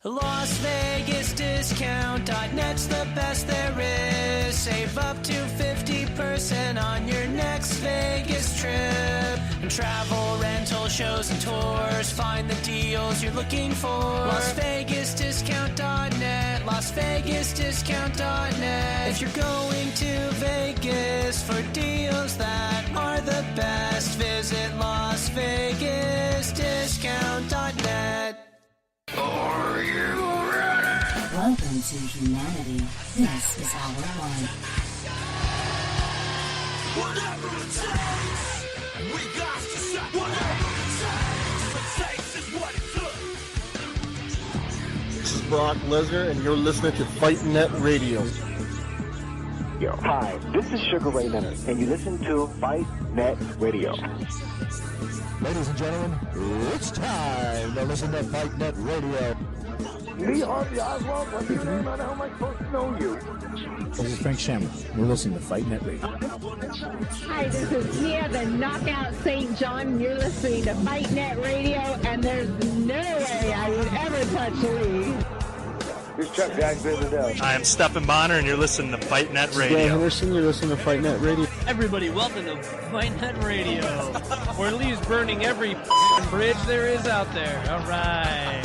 Las Vegas Discount.net's the best there is. Save up to 50% on your next Vegas trip. And travel, rental, shows, and tours. Find the deals you're looking for. Las Vegas Discount.net. Las Vegas Discount.net. If you're going to Vegas for deals that are the best, visit Las Vegas Discount.net. Are you ready? Welcome to humanity. This is our one. Whatever it takes, we got to say whatever it takes is what it took. This is Brock Lesnar, and you're listening to Fight Net Radio. Yo, hi, this is Sugar Ray Leonard, and you listen to Fight Net Radio. Ladies and gentlemen, it's time to listen to Fight Net Radio. Lee Harvey Oswald, what's your name? How am I supposed to know you? This is Frank Shamrock. We're listening to Fight Net Radio. Hi, this is Tia, the Knockout St. John, and you're listening to Fight Net Radio, and there's no way I would ever touch Lee. This is Chuck Gagsby. I am Stephen Bonner, and you're listening to Fight Net Radio. Dan Henderson, you're listening to Fight Net Radio. Everybody, welcome to Fight Net Radio, where Lee's burning every bridge there is out there. All right.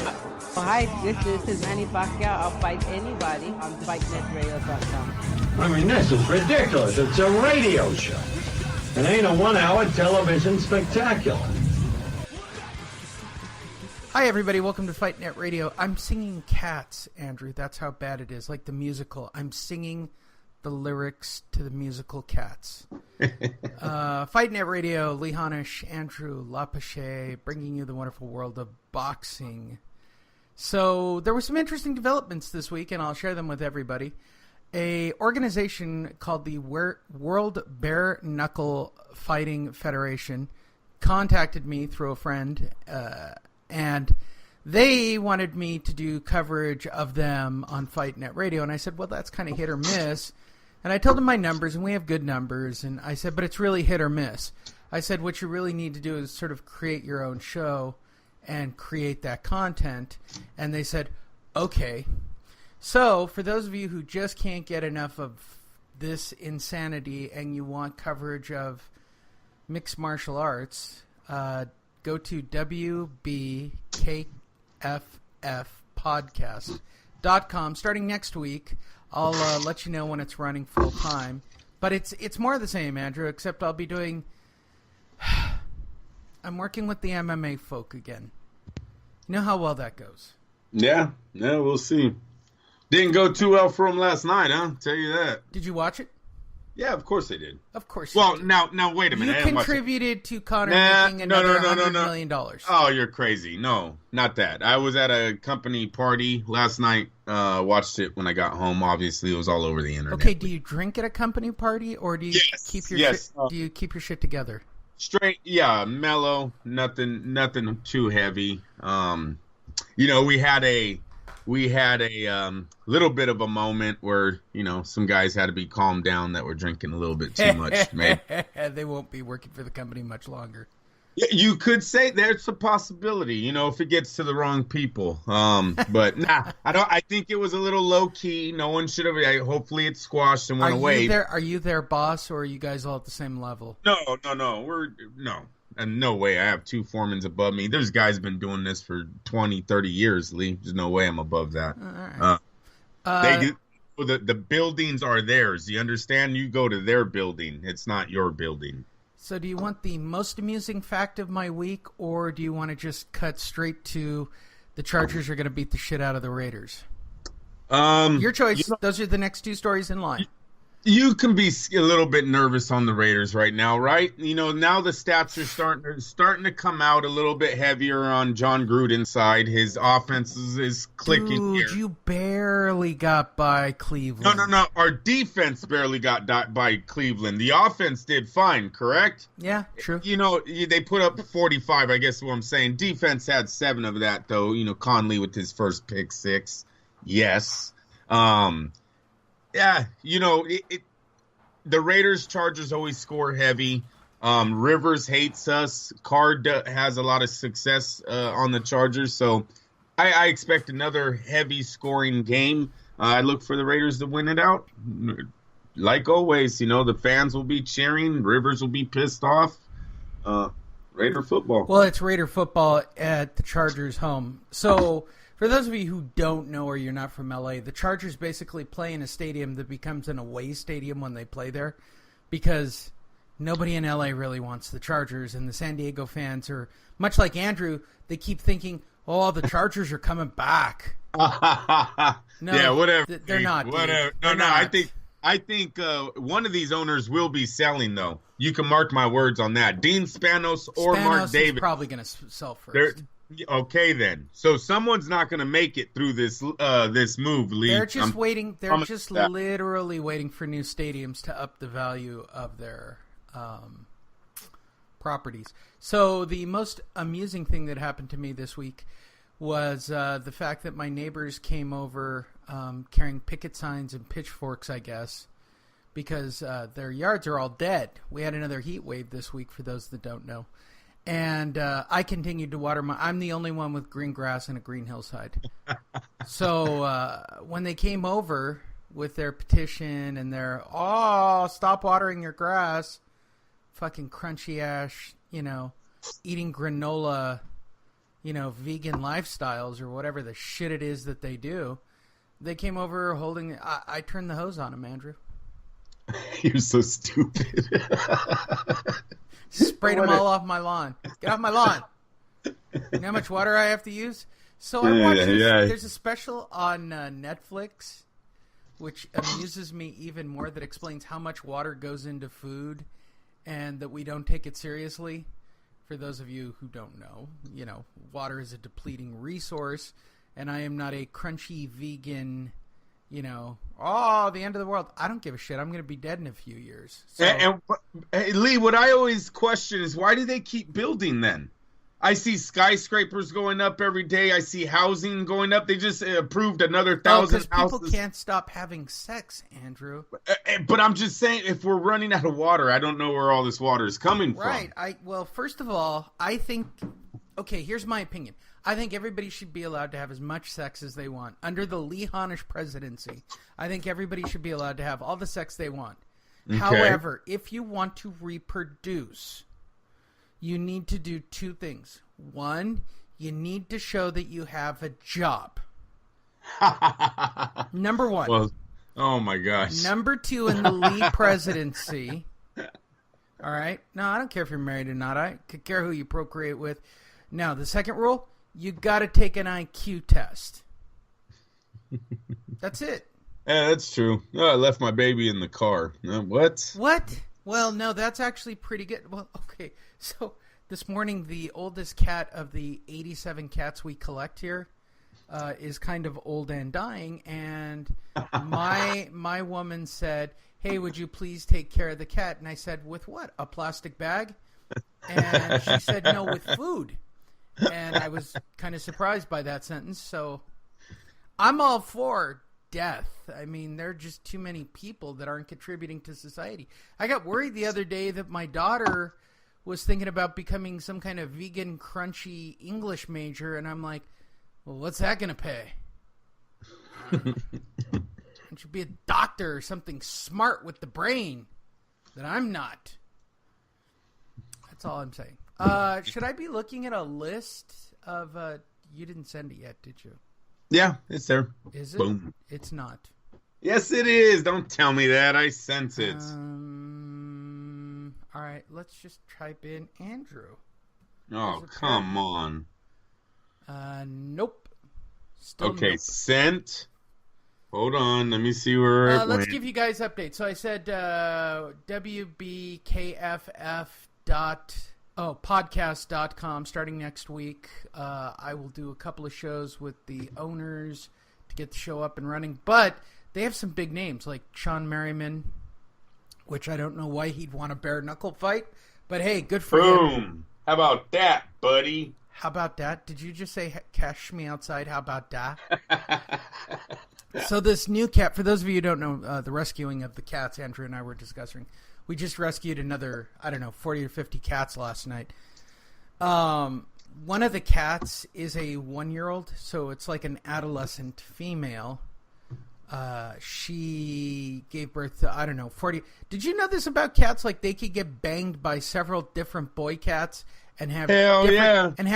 Hi, this is Manny Pacquiao. I'll fight anybody on FightNetRadio.com. I mean, this is ridiculous. It's a radio show. It ain't a 1-hour television spectacular. Hi, everybody. Welcome to Fight Net Radio. I'm singing Cats, Andrew. That's how bad it is. Like the musical. I'm singing the lyrics to the musical Cats. Fight Net Radio, Lee Hanish, Andrew Lapache, bringing you the wonderful world of boxing. So there were some interesting developments this week, and I'll share them with everybody. A organization called the World Bare Knuckle Fighting Federation contacted me through a friend, and they wanted me to do coverage of them on Fight Net Radio. And I said, well, that's kind of hit or miss. And I told them my numbers, and we have good numbers. And I said, but it's really hit or miss. I said, what you really need to do is sort of create your own show and create that content. And they said, okay. So for those of you who just can't get enough of this insanity and you want coverage of mixed martial arts, go to WBKFFpodcast.com. Starting next week, I'll let you know when it's running full time. But it's more of the same, Andrew, except I'll be doing... I'm working with the MMA folk again. You know how well that goes. Yeah, we'll see. Didn't go too well for him last night, huh? I'll tell you that. Did you watch it? Yeah, of course they did. Of course. Well, now wait a minute. You contributed to Conor making another $100 million. Oh, you're crazy. No, not that. I was at a company party last night. Watched it when I got home. Obviously, it was all over the internet. Okay, do you drink at a company party, or do you keep your shit together? Straight, yeah, mellow, nothing too heavy. We had a little bit of a moment where, some guys had to be calmed down that were drinking a little bit too much. They won't be working for the company much longer. You could say there's a possibility, if it gets to the wrong people. But nah, I think it was a little low key. No one should have. Hopefully it squashed and went away. Are you their boss, or are you guys all at the same level? No. And no way. I have two foremans above me. There's guys been doing this for 20, 30 years, Lee. There's no way I'm above that. All right. They do. The buildings are theirs. You understand? You go to their building. It's not your building. So do you want the most amusing fact of my week, or do you want to just cut straight to the Chargers are going to beat the shit out of the Raiders? Your choice. Those are the next two stories in line. You can be a little bit nervous on the Raiders right now, right? Now the stats are starting to come out a little bit heavier on John Gruden's side. His offense is clicking. Dude, you barely got by Cleveland. No. Our defense barely got by Cleveland. The offense did fine, correct? Yeah, true. They put up 45, I guess is what I'm saying. Defense had 7 of that, though. Conley with his first pick 6. Yes. Yeah, the Raiders, Chargers always score heavy. Rivers hates us. Card has a lot of success on the Chargers. So I expect another heavy scoring game. I look for the Raiders to win it out. Like always, the fans will be cheering. Rivers will be pissed off. Raider football. Well, it's Raider football at the Chargers' home. So, for those of you who don't know or you're not from LA, the Chargers basically play in a stadium that becomes an away stadium when they play there because nobody in LA really wants the Chargers, and the San Diego fans are, much like Andrew, they keep thinking, oh, the Chargers are coming back. No, yeah, whatever. They're not. Whatever. They're No, not. I think one of these owners will be selling, though. You can mark my words on that. Dean Spanos or Mark Davis. Is probably going to sell first. Okay, then. So someone's not going to make it through this move, Lee. They're just waiting. They're just literally waiting for new stadiums to up the value of their properties. So the most amusing thing that happened to me this week was the fact that my neighbors came over carrying picket signs and pitchforks, I guess, because their yards are all dead. We had another heat wave this week, for those that don't know. And I continued to water I'm the only one with green grass and a green hillside. So when they came over with their petition and their, stop watering your grass, fucking crunchy ash, eating granola, vegan lifestyles or whatever the shit it is that they do, they came over holding, I turned the hose on them, Andrew. You're so stupid. Sprayed them all off my lawn. Get off my lawn. You know how much water I have to use? So I watched this. There's a special on Netflix, which amuses me even more, that explains how much water goes into food and that we don't take it seriously. For those of you who don't know, water is a depleting resource, and I am not a crunchy vegan, the end of the world. I don't give a shit. I'm going to be dead in a few years. So. And Lee, what I always question is, why do they keep building then? I see skyscrapers going up every day. I see housing going up. They just approved another 1,000 houses. People can't stop having sex, Andrew. But I'm just saying, if we're running out of water, I don't know where all this water is coming from. Right. Well, first of all, I think, okay, here's my opinion. I think everybody should be allowed to have as much sex as they want. Under the Lee Hanisch presidency, I think everybody should be allowed to have all the sex they want. Okay. However, if you want to reproduce, you need to do two things. One, you need to show that you have a job. Number one. Well, oh my gosh. Number two, in the Lee presidency. All right? No, I don't care if you're married or not. I could care who you procreate with. Now, the second rule, you got to take an IQ test. That's it. Yeah, that's true. Oh, I left my baby in the car. What? What? Well, no, that's actually pretty good. Well, okay. So this morning, the oldest cat of the 87 cats we collect here is kind of old and dying. And my woman said, hey, would you please take care of the cat? And I said, with what? A plastic bag? And she said, no, with food. And I was kind of surprised by that sentence. So I'm all for death. I mean, there are just too many people that aren't contributing to society. I got worried the other day that my daughter was thinking about becoming some kind of vegan, crunchy English major. And I'm like, well, what's that going to pay? I should be a doctor or something smart with the brain that I'm not. That's all I'm saying. Should I be looking at a list of... you didn't send it yet, did you? Yeah, it's there. Is it? Boom. It's not. Yes, it is. Don't tell me that. I sense it. All right, let's just type in Andrew. Oh, come on. Nope. Still okay, nope. Sent. Hold on. Let me see where it let's went. give you guys updates. So I said podcast.com starting next week. I will do a couple of shows with the owners to get the show up and running. But they have some big names like Sean Merriman, which I don't know why he'd want a bare-knuckle fight. But hey, good for him. Boom. How about that, buddy? How about that? Did you just say cash me outside? How about that? So this new cat, for those of you who don't know, the rescuing of the cats Andrew and I were discussing, we just rescued another, 40 or 50 cats last night. one of the cats is a 1-year-old, so it's like an adolescent female. She gave birth to, I don't know, 40. Did you know this about cats? Like, they could get banged by several different boy cats and have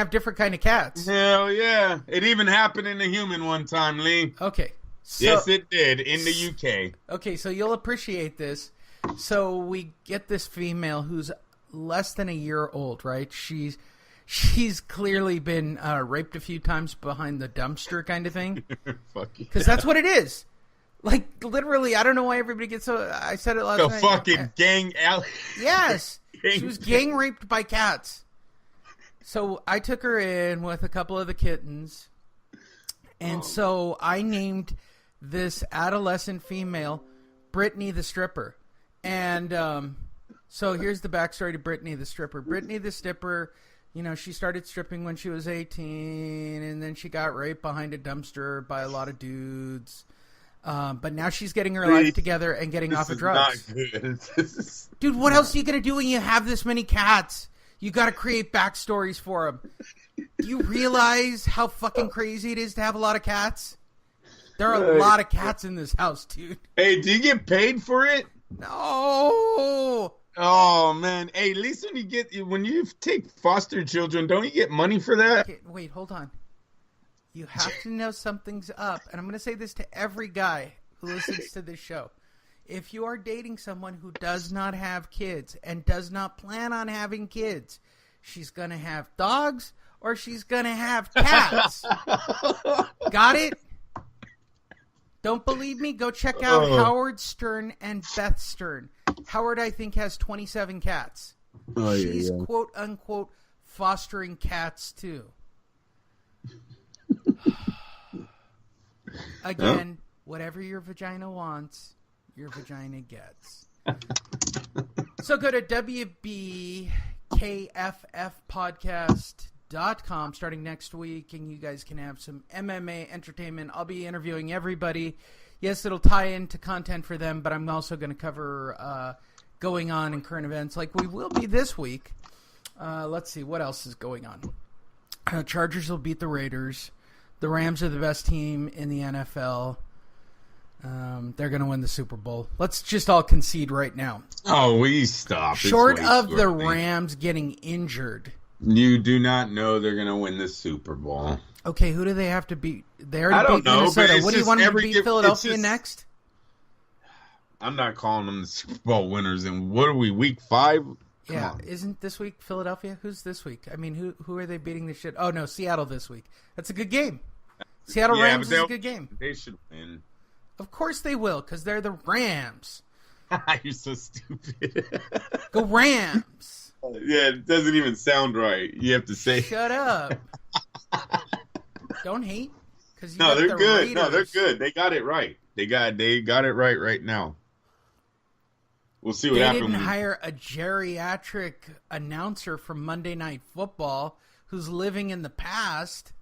different kind of cats. Hell yeah. It even happened in a human one time, Lee. Okay. So, yes, it did, in the UK. Okay, so you'll appreciate this. So we get this female who's less than a year old, right? She's clearly been raped a few times behind the dumpster kind of thing. Because that's what it is. Like, literally, I don't know why everybody gets so... I said it last night. The fucking gang... Yes. She was gang raped by cats. So I took her in with a couple of the kittens. And so I named this adolescent female Brittany the Stripper. And so here's the backstory to Brittany the Stripper. Brittany the Stripper, you know, she started stripping when she was 18, and then she got raped behind a dumpster by a lot of dudes. But now she's getting her life together and getting off of drugs. Not good. Dude, what else are you going to do when you have this many cats? You got to create backstories for them. Do you realize how fucking crazy it is to have a lot of cats? There are a lot of cats in this house, dude. Hey, do you get paid for it? No. Oh man. Hey, at least when you take foster children, don't you get money for that? Okay, wait, hold on. You have to know something's up, and I'm going to say this to every guy who listens to this show. If you are dating someone who does not have kids and does not plan on having kids, she's going to have dogs or she's going to have cats. Got it? Don't believe me? Go check out Howard Stern and Beth Stern. Howard, I think, has 27 cats. She's quote-unquote fostering cats, too. Again, whatever your vagina wants, your vagina gets. So go to WBKFFpodcast.com starting next week, and you guys can have some MMA entertainment. I'll be interviewing everybody. Yes, it'll tie into content for them, but I'm also going to cover going on in current events like we will be this week. Let's see, what else is going on? Chargers will beat the Raiders. The Rams are the best team in the NFL. They're going to win the Super Bowl. Let's just all concede right now. Oh, we stop. Short of the Rams getting injured. You do not know they're going to win the Super Bowl. Okay, who do they have to beat? They already beat Minnesota. What do you want them to beat Philadelphia next? I'm not calling them the Super Bowl winners. And what are we, week 5? Come on. Isn't this week Philadelphia? Who's this week? I mean, who are they beating this shit? Oh, no, Seattle this week. That's a good game. Seattle Rams is a good game. They should win. Of course they will, because they're the Rams. You're so stupid. Go Rams. Yeah, it doesn't even sound right. You have to say. Shut up. Don't hate. No, they're good. Raiders. No, they're good. They got it right. They got it right now. We'll see what happens. They didn't hire a geriatric announcer from Monday Night Football who's living in the past.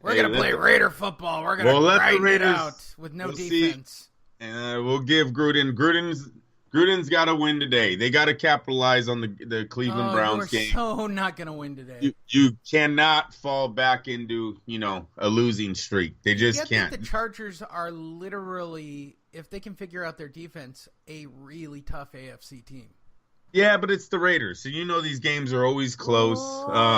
We're going to play Raider football. We're going to grind it out with no defense. We'll give Gruden's got to win today. They got to capitalize on the Cleveland Browns game. So not going to win today. You cannot fall back into, a losing streak. They just can't. The Chargers are literally, if they can figure out their defense, a really tough AFC team. Yeah, but it's the Raiders, so these games are always close.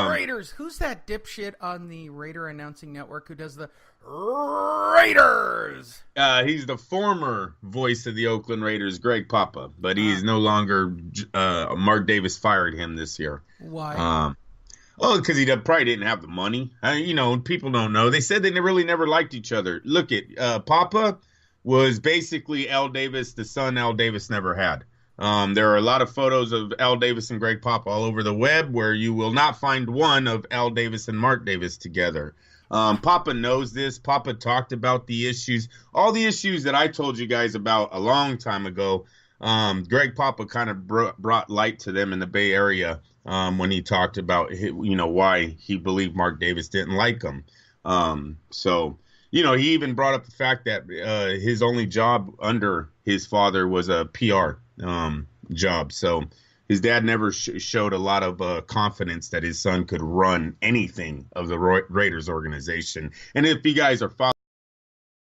Raiders. Who's that dipshit on the Raider announcing network who does the Raiders? He's the former voice of the Oakland Raiders, Greg Papa, but he's no longer. Mark Davis fired him this year. Why? Because he probably didn't have the money. People don't know. They said they really never liked each other. Look at Papa was basically Al Davis, the son Al Davis never had. There are a lot of photos of Al Davis and Greg Papa all over the web where you will not find one of Al Davis and Mark Davis together. Papa knows this. Papa talked about the issues, all the issues that I told you guys about a long time ago. Greg Papa kind of brought light to them in the Bay Area when he talked about, why he believed Mark Davis didn't like him. He even brought up the fact that his only job under his father was a PR job. So, his dad never showed a lot of confidence that his son could run anything of the Raiders organization. And if you guys are following